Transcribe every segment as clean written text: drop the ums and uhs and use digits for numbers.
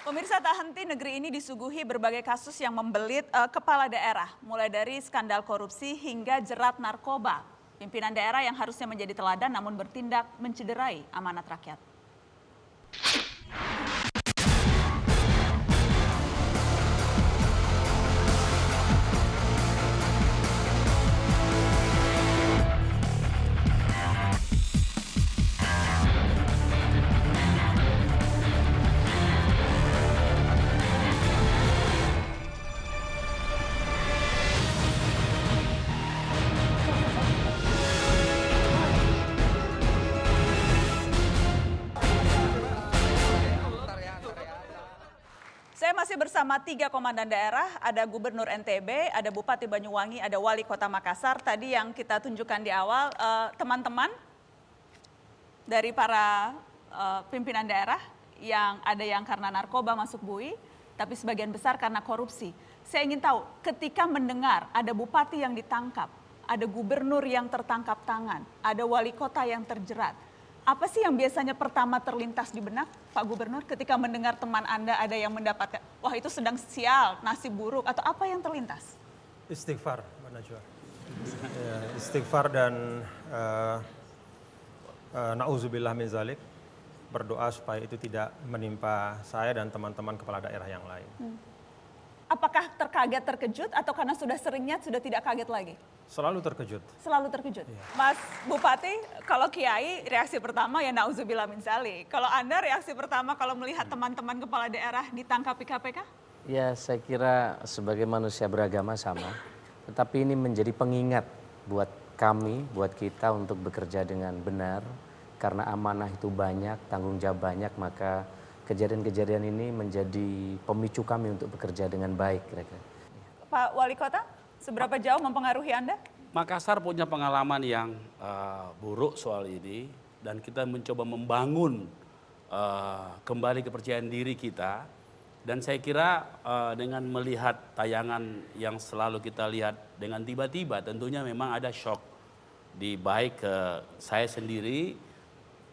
Pemirsa, tak henti negeri ini disuguhi berbagai kasus yang membelit kepala daerah, mulai dari skandal korupsi hingga jerat narkoba. Pimpinan daerah yang harusnya menjadi teladan namun bertindak mencederai amanat rakyat. Saya masih bersama 3 komandan daerah, ada Gubernur NTB, ada Bupati Banyuwangi, ada Wali Kota Makassar. Tadi yang kita tunjukkan di awal, teman-teman dari para pimpinan daerah yang ada yang karena narkoba masuk bui, tapi sebagian besar karena korupsi. Saya ingin tahu, ketika mendengar ada bupati yang ditangkap, ada gubernur yang tertangkap tangan, ada wali kota yang terjerat, apa sih yang biasanya pertama terlintas di benak Pak Gubernur ketika mendengar teman Anda ada yang mendapatkan, wah itu sedang sial, nasib buruk, atau apa yang terlintas? Istighfar, Mbak Najwa. Ya, istighfar dan na'udzubillah min zalik. Berdoa supaya itu tidak menimpa saya dan teman-teman kepala daerah yang lain. Apakah terkejut atau karena sudah seringnya sudah tidak kaget lagi? Selalu terkejut. Selalu terkejut. Iya. Mas Bupati, kalau Kiai reaksi pertama ya na'udzubillah min zalik. Kalau Anda reaksi pertama kalau melihat teman-teman kepala daerah ditangkap di KPK? Ya, saya kira sebagai manusia beragama sama. Tetapi ini menjadi pengingat buat kami, buat kita untuk bekerja dengan benar. Karena amanah itu banyak, tanggung jawab banyak, maka kejadian-kejadian ini menjadi pemicu kami untuk bekerja dengan baik. Kira-kira. Pak Wali Kota, seberapa jauh mempengaruhi Anda? Makassar punya pengalaman yang buruk soal ini dan kita mencoba membangun kembali kepercayaan diri kita. Dan saya kira dengan melihat tayangan yang selalu kita lihat dengan tiba-tiba tentunya memang ada shock di baik ke saya sendiri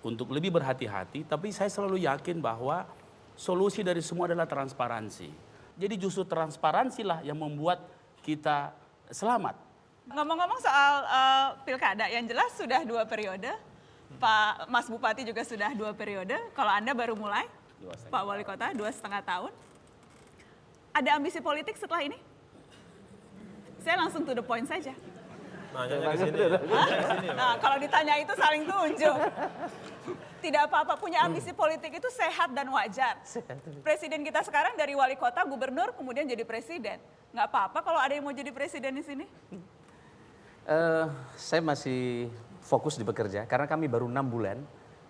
untuk lebih berhati-hati, tapi saya selalu yakin bahwa solusi dari semua adalah transparansi. Jadi justru transparansilah yang membuat kita selamat. Ngomong-ngomong soal pilkada, yang jelas sudah 2 periode, Pak Mas Bupati juga sudah 2 periode, kalau Anda baru mulai, Pak Wali Kota 2,5 tahun. Ada ambisi politik setelah ini? Saya langsung to the point saja. Nanya ke sini. Nah, kalau ditanya itu saling tunjuk. Tidak apa-apa, punya ambisi politik itu sehat dan wajar. Presiden kita sekarang dari wali kota, gubernur, kemudian jadi presiden. Nggak apa-apa kalau ada yang mau jadi presiden di sini? Saya masih fokus di bekerja karena kami baru 6 bulan.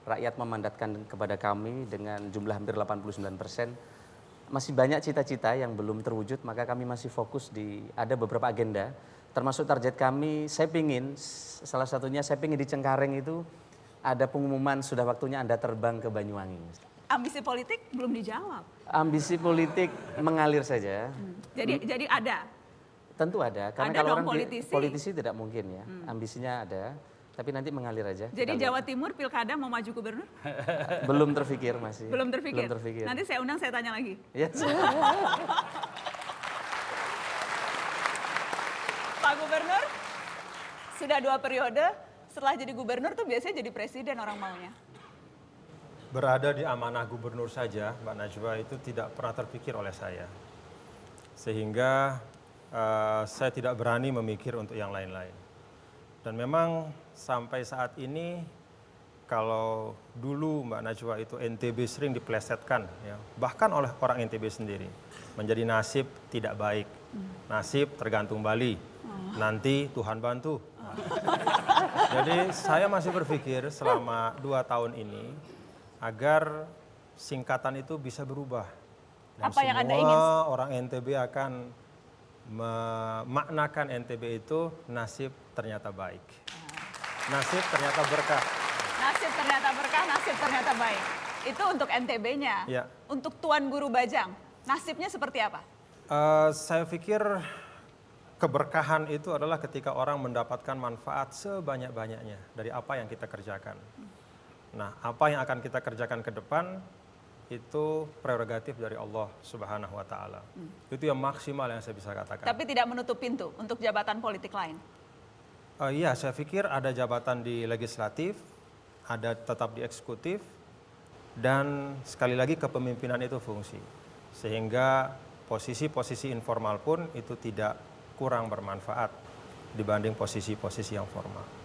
Rakyat memandatkan kepada kami dengan jumlah hampir 89%. Masih banyak cita-cita yang belum terwujud, maka kami masih fokus di ada beberapa agenda. Termasuk target kami, saya pingin, salah satunya saya pingin di Cengkareng itu ada pengumuman sudah waktunya Anda terbang ke Banyuwangi. Ambisi politik belum dijawab. Ambisi politik mengalir saja. Jadi ada. Tentu ada, karena Ada kalau dong orang politisi. politisi tidak mungkin ya. Ambisinya ada, tapi nanti mengalir aja. Jadi Kita Jawa lihat. Timur pilkada mau maju gubernur? Belum terfikir masih. Belum terpikir? Belum terfikir. Nanti saya undang, saya tanya lagi. Ya. Pak Gubernur, sudah 2 periode, setelah jadi gubernur tuh biasanya jadi presiden orang maunya. Berada di amanah gubernur saja, Mbak Najwa, itu tidak pernah terpikir oleh saya. Sehingga saya tidak berani memikir untuk yang lain-lain. Dan memang sampai saat ini, kalau dulu Mbak Najwa itu NTB sering dipelesetkan, ya, bahkan oleh orang NTB sendiri, menjadi nasib tidak baik, nasib tergantung Bali, nanti Tuhan bantu. Jadi saya masih berpikir selama 2 tahun ini agar singkatan itu bisa berubah. Dan Apa yang Anda semua ingin? orang NTB akan memaknakan NTB itu nasib ternyata baik. Nasib ternyata berkah. Nasib ternyata berkah, nasib ternyata baik. Itu untuk NTB-nya. Ya. Untuk Tuan Guru Bajang, nasibnya seperti apa? Saya pikir keberkahan itu adalah ketika orang mendapatkan manfaat sebanyak-banyaknya dari apa yang kita kerjakan. Nah, apa yang akan kita kerjakan ke depan, itu prerogatif dari Allah Subhanahu wa taala. Itu yang maksimal yang saya bisa katakan. Tapi tidak menutup pintu untuk jabatan politik lain. Iya, saya pikir ada jabatan di legislatif, ada tetap di eksekutif, dan sekali lagi kepemimpinan itu fungsi. Sehingga posisi-posisi informal pun itu tidak kurang bermanfaat dibanding posisi-posisi yang formal.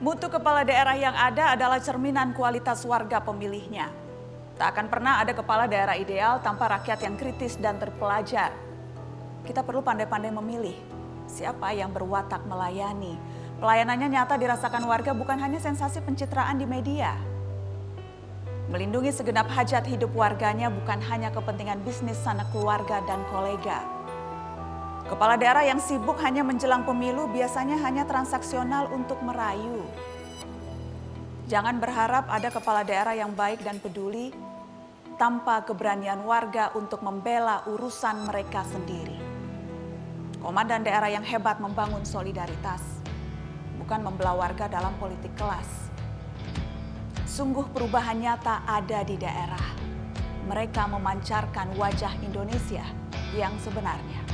Mutu kepala daerah yang ada adalah cerminan kualitas warga pemilihnya. Tak akan pernah ada kepala daerah ideal tanpa rakyat yang kritis dan terpelajar. Kita perlu pandai-pandai memilih siapa yang berwatak melayani. Pelayanannya nyata dirasakan warga, bukan hanya sensasi pencitraan di media. Melindungi segenap hajat hidup warganya bukan hanya kepentingan bisnis sanak keluarga dan kolega. Kepala daerah yang sibuk hanya menjelang pemilu biasanya hanya transaksional untuk merayu. Jangan berharap ada kepala daerah yang baik dan peduli tanpa keberanian warga untuk membela urusan mereka sendiri. Komandan daerah yang hebat membangun solidaritas, bukan membelah warga dalam politik kelas. Sungguh perubahan nyata ada di daerah. Mereka memancarkan wajah Indonesia yang sebenarnya.